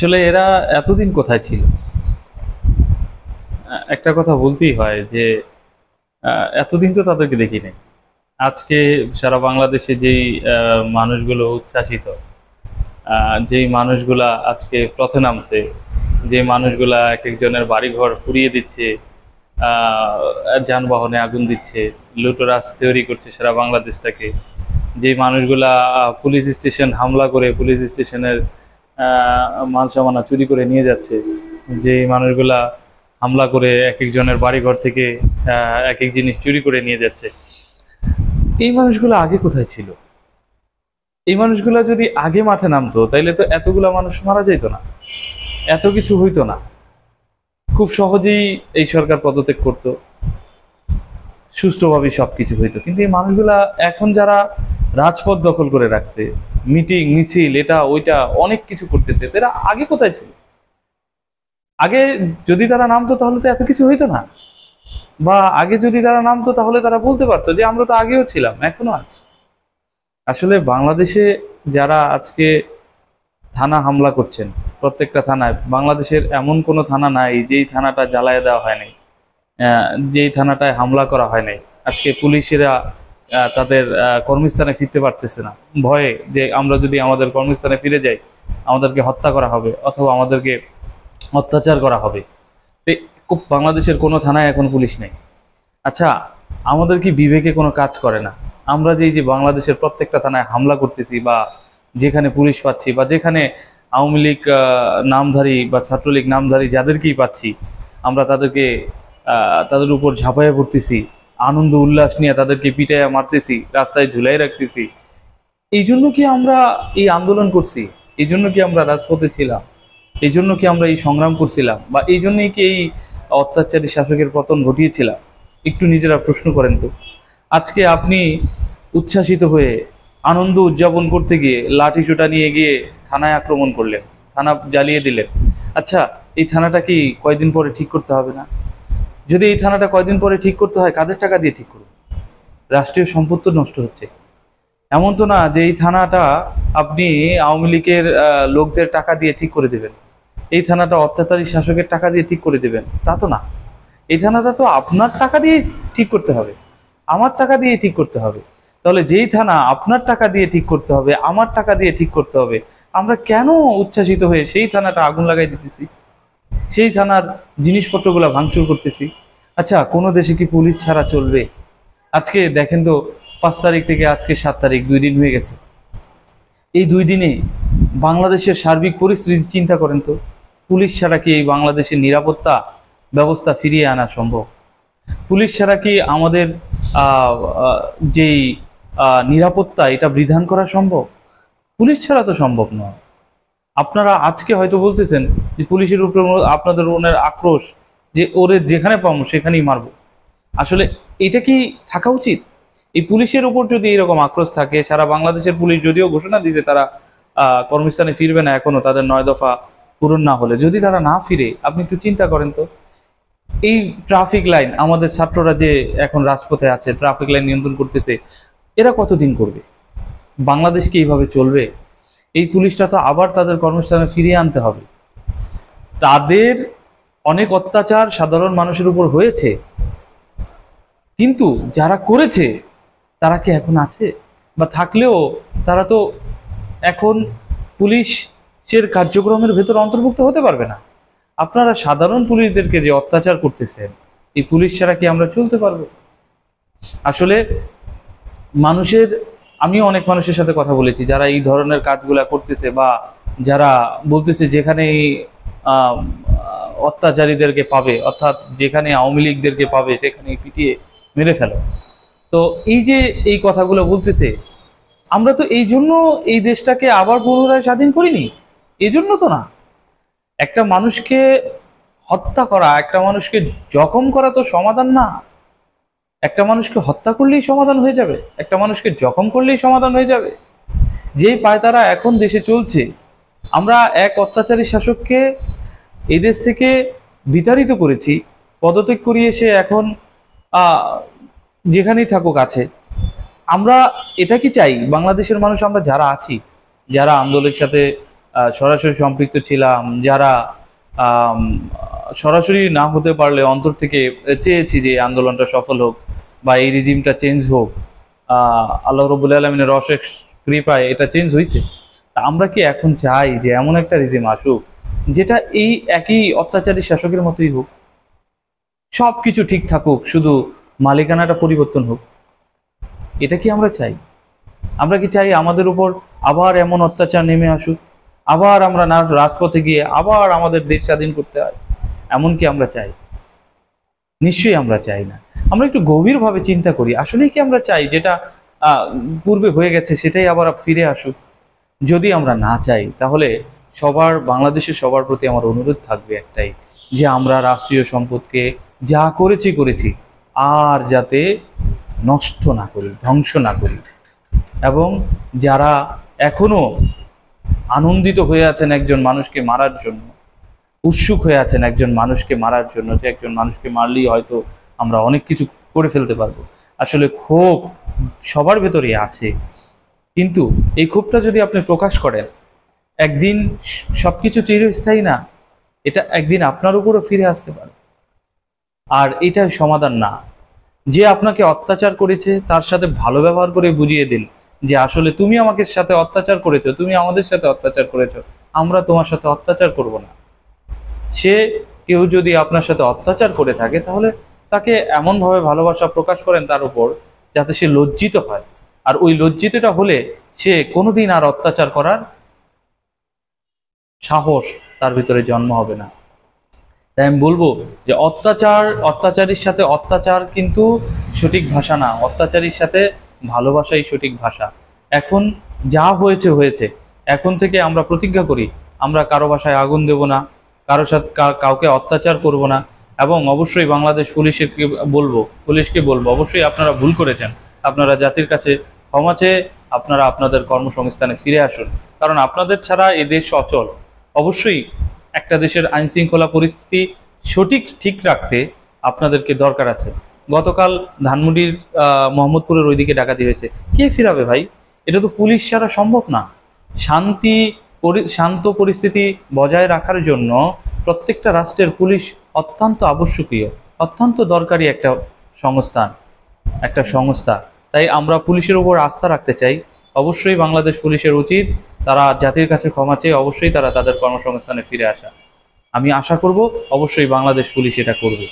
আসলে এরা এতদিন কোথায় ছিল? একটা কথা বলতেই হয় যে এতদিন তো তাদেরকে দেখি নাই। আজকে সারা বাংলাদেশে যেই মানুষগুলো উচ্ছ্বাসিত, যেই মানুষগুলা আজকে পথে নামছে, যে মানুষগুলা এক একজনের বাড়িঘর পুড়িয়ে দিচ্ছে, যানবাহনে আগুন দিচ্ছে, লুটোরাজ তৈরি করছে সারা বাংলাদেশটাকে, যে মানুষগুলা পুলিশ স্টেশন হামলা করে পুলিশ স্টেশনের মাল সামানা চুরি করে নিয়ে যাচ্ছে, যে মানুষগুলা হামলা করে এক একজনের বাড়িঘর থেকে এক এক জিনিস চুরি করে নিয়ে যাচ্ছে, এই মানুষগুলো আগে কোথায় ছিল? এই মানুষগুলা যদি আগে মাঠে নামতো তাইলে তো এতগুলা মানুষ মারা যেত না, এত কিছু হইতো না, খুব সহজেই এই সরকার পদত্যাগ করতো, সুষ্ঠুভাবে সবকিছু হইতো। কিন্তু এই মানুষগুলা এখন যারা রাজপথ দখল করে রাখছে, মিটিং মিছিল এটা ওইটা অনেক কিছু করতেছে, তারা আগে কোথায় ছিল? আগে যদি তারা নামতো তাহলে তো এত কিছু হইতো না, বা আগে যদি তারা নামতো তাহলে তারা বলতে পারতো যে আমরা তো আগেও ছিলাম, এখনো আছি। আসলে বাংলাদেশে যারা আজকে থানা হামলা করছেন, প্রত্যেকটা থানায়, বাংলাদেশের এমন কোনো থানা নাই যেই থানাটা জ্বালায় দেওয়া হয় নাই, যেই থানাটায় হামলা করা হয় নাই। আজকে পুলিশেরা তাদের কর্মস্থানে ফিরতে পারতেছে না, ভয়ে যে আমরা যদি আমাদের কর্মস্থানে ফিরে যাই আমাদেরকে হত্যা করা হবে অথবা আমাদেরকে অত্যাচার করা হবে। বাংলাদেশের কোনো থানায় এখন পুলিশ নেই। আচ্ছা, আমাদের কি বিবেকে কোনো কাজ করে না? আমরা যে এই যে বাংলাদেশের প্রত্যেকটা থানায় হামলা করতেছি, বা যেখানে পুলিশ পাচ্ছি, বা যেখানে আওয়ামী লীগ নামধারী বা ছাত্রলীগ নামধারী যাদেরকেই পাচ্ছি, আমরা তাদেরকে তাদের উপর ঝাঁপাইয়া পড়তেছি, আনন্দ উল্লাস নিয়ে তাদেরকে পিটাইয়া মারতেছি, রাস্তায় ঝুলাই রাখতেছি। এই জন্য কি আমরা এই আন্দোলন করছি? এই জন্য কি আমরা রাজপথে ছিলাম? এই জন্য কি আমরা এই সংগ্রাম করছিলাম? বা এই জন্যই কি এই অত্যাচারী শাসকের পতন ঘটিয়েছিলাম? একটু নিজেরা প্রশ্ন করেন তো। আজকে আপনি উচ্ছ্বাসিত হয়ে আনন্দ উদযাপন করতে গিয়ে লাঠিসোঁটা নিয়ে গিয়ে থানায় আক্রমণ করলেন, থানা জ্বালিয়ে দিলেন। আচ্ছা, এই থানাটা কি কয়দিন পরে ঠিক করতে হবে না? যদি এই থানাটা কয়দিন পরে ঠিক করতে হয়, কাদের টাকা দিয়ে ঠিক করুন? রাষ্ট্রীয় সম্পদ তো নষ্ট হচ্ছে। এমন তো না যে এই থানাটা আপনি আওয়ামী লীগের লোকদের টাকা দিয়ে ঠিক করে দেবেন, এই থানাটা অত্যাচারী শাসকের টাকা দিয়ে ঠিক করে দেবেন, তা তো না। এই থানাটা তো আপনার টাকা দিয়ে ঠিক করতে হবে, আমার টাকা দিয়ে ঠিক করতে হবে। তাহলে যেই থানা আপনার টাকা দিয়ে ঠিক করতে হবে, আমার টাকা দিয়ে ঠিক করতে হবে, আমরা কেন উচ্ছ্বাসিত হয়ে সেই থানাটা আগুন লাগাই দিতেছি, সেই থানার জিনিসপত্রগুলো ভাঙচুর করতেছি? আচ্ছা, কোনো দেশে কি পুলিশ ছাড়া চলবে? আজকে দেখেন তো, 5 তারিখ থেকে আজকে 7 তারিখ, 2 দিন হয়ে গেছে। এই 2 দিনে বাংলাদেশের সার্বিক পরিস্থিতি চিন্তা করেন তো। পুলিশ ছাড়া কি এই বাংলাদেশের নিরাপত্তা ব্যবস্থা ফিরিয়ে আনা সম্ভব? পুলিশ ছাড়া কি আমাদের যেই নিরাপত্তা এটা বিধান করা সম্ভব? পুলিশ ছাড়া তো সম্ভব নয়। আপনারা আজকে হয়তো বলতেছেন যে পুলিশের উপর আপনাদের মনের আক্রোশ, যে ওরে যেখানে পাবো সেখানেই মারবো। আসলে এটা কি থাকা উচিত? এই পুলিশের উপর যদি এরকম আক্রোশ থাকে, সারা বাংলাদেশের পুলিশ যদিও ঘোষণা দিয়েছে তারা কর্মস্থানে ফিরবে না এখনো, তাদের 9 দফা পূরণ না হলে, যদি তারা না ফিরে, আপনি একটু চিন্তা করেন তো। এই ট্রাফিক লাইন, আমাদের ছাত্ররা যে এখন রাজপথে আছে ট্রাফিক লাইন নিয়ন্ত্রণ করতেছে, এরা কতদিন করবে? বাংলাদেশ কি এইভাবে চলবে? এই পুলিশটা তো আবার তাদের কর্মস্থানে ফিরিয়ে আনতে হবে। তাদের অনেক অত্যাচার সাধারণ মানুষের উপর হয়েছে, কিন্তু যারা করেছে তারা কি এখন আছে? বা থাকলেও তারা তো এখন পুলিশের কার্যক্রমের ভেতর অন্তর্ভুক্ত হতে পারবে না। আপনারা সাধারণ পুলিশদেরকে যে অত্যাচার করতেছেন, এই পুলিশ ছাড়া কি আমরা চলতে পারবো? আসলে মানুষের, আমি অনেক মানুষের সাথে কথা বলেছি যারা এই ধরনের কাজগুলা করতেছে, বা যারা বলতেছে যেখানে আহ অত্যাচারীদেরকে পাবে, অর্থাৎ যেখানে আওয়ামী লীগদেরকে পাবে সেখানে পিটিয়ে মেরে ফেলো। তো এই যে এই কথাগুলো বলতেছে, আমরা তো এই জন্য এই দেশটাকে আবার পুনরায় স্বাধীন করিনি, এই জন্য তো না। একটা মানুষকে হত্যা করা, একটা মানুষকে জখম করা তো সমাধান না। একটা মানুষকে হত্যা করলেই সমাধান হয়ে যাবে? একটা মানুষকে জখম করলেই সমাধান হয়ে যাবে? যেই পায়তারা এখন দেশে চলছে, আমরা এক অত্যাচারী শাসককে এই দেশ থেকে বিতাড়িত করেছি, পদত্যাগ করিয়ে সে এখন যেখানেই থাকুক আছে। আমরা এটা কি চাই? বাংলাদেশের মানুষ আমরা যারা আছি, যারা আন্দোলনের সাথে সরাসরি সম্পৃক্ত ছিলাম, যারা আম, সরাসরি না হতে পারলে অন্তর থেকে চেয়েছি যে আন্দোলনটা সফল হোক বা এই রিজিমটা চেঞ্জ হোক, আল্লাহ রবুল আলমিনের অশেষ কৃপায় এটা চেঞ্জ হয়েছে। তা আমরা কি এখন চাই যে এমন একটা রিজিম আসুক যেটা এই একই অত্যাচারী শাসকের মতোই হোক, সবকিছু ঠিক থাকুক, শুধু মালিকানাটা পরিবর্তন হোক? এটা কি আমরা চাই? আমরা কি চাই আমাদের উপর আবার এমন অত্যাচার নেমে আসুক, আবার আমরা না রাজপথে গিয়ে আবার আমাদের দেশ স্বাধীন করতে হয়? এমন কি আমরা চাই? নিশ্চয়ই আমরা চাই না। আমরা একটু গভীরভাবে চিন্তা করি, আসলেই কি আমরা চাই যেটা পূর্বে হয়ে গেছে সেটাই আবার ফিরে আসুক? যদি আমরা না চাই, তাহলে বাংলাদেশের সবার প্রতি আমার অনুরোধ থাকবে একটাই, যে আমরা রাষ্ট্রীয় সম্পদকে যা করেছি আর যাতে নষ্ট না করি, ধ্বংস না করি। এবং যারা এখনো আনন্দিত হয়ে আছেন একজন মানুষকে মারার জন্য, উৎসুক হয়ে আছেন একজন মানুষকে মারার জন্য, যে একজন মানুষকে মারলেই হয়তো আমরা অনেক কিছু করে ফেলতে পারবো, আসলে ক্ষোভ সবার ভেতরেই আছে। কিন্তু এই ক্ষোভটা যদি আপনি প্রকাশ করেন, একদিন সবকিছু চিরস্থায়ী না, এটা একদিন আপনার উপরও ফিরে আসতে পারে। আর এটা সমাধান না। যে আপনাকে অত্যাচার করেছে তার সাথে ভালো ব্যবহার করে বুঝিয়ে দিন যে আসলে তুমি আমাকে সাথে অত্যাচার করেছো, তুমি আমাদের সাথে অত্যাচার করেছো, আমরা তোমার সাথে অত্যাচার করব না। সে কেউ যদি আপনার সাথে অত্যাচার করে থাকে, তাহলে তাকে এমনভাবে ভালোবাসা প্রকাশ করেন তার উপর, যাতে সে লজ্জিত হয়। আর ওই লজ্জিতটা হলে সে কোনোদিন আর অত্যাচার করার সাহস তার ভিতরে জন্ম হবে না। তাই আমি বলবো যে অত্যাচারীর সাথে অত্যাচার কিন্তু সঠিক ভাষা না, অত্যাচারীর সাথে ভালোবাসাই সঠিক ভাষা। এখন যা হয়েছে হয়েছে, এখন থেকে আমরা প্রতিজ্ঞা করি আমরা কারো বাসায় আগুন দেব না, কারো সাথে কাউকে অত্যাচার করব না। এবং অবশ্যই বাংলাদেশ পুলিশকে বলবো অবশ্যই আপনারা ভুল করেছেন, আপনারা জাতির কাছে ক্ষমা চেয়ে আপনারা আপনাদের কর্মসংস্থানে ফিরে আসুন। কারণ আপনাদের ছাড়া এই দেশ অচল। অবশ্যই একটা দেশের আইন শৃঙ্খলা পরিস্থিতি ঠিক রাখতে আপনাদেরকে দরকার আছে। গতকাল ধানমন্ডির মোহাম্মদপুরের ওইদিকে ডাকাতি হয়েছে, কে ফিরাবে ভাই? এটা তো পুলিশ ছাড়া সম্ভব না। শান্ত পরিস্থিতি বজায় রাখার জন্য প্রত্যেকটা রাষ্ট্রের পুলিশ অত্যন্ত আবশ্যকীয়, অত্যন্ত দরকারি একটা সংস্থা। তাই আমরা পুলিশের উপর আস্থা রাখতে চাই। অবশ্যই বাংলাদেশ পুলিশের উচিত তারা জাতির কাছে ক্ষমা চেয়ে অবশ্যই তারা তাদের কর্মসংস্থানে ফিরে আসা। আমি আশা করব অবশ্যই বাংলাদেশ পুলিশ এটা করবে।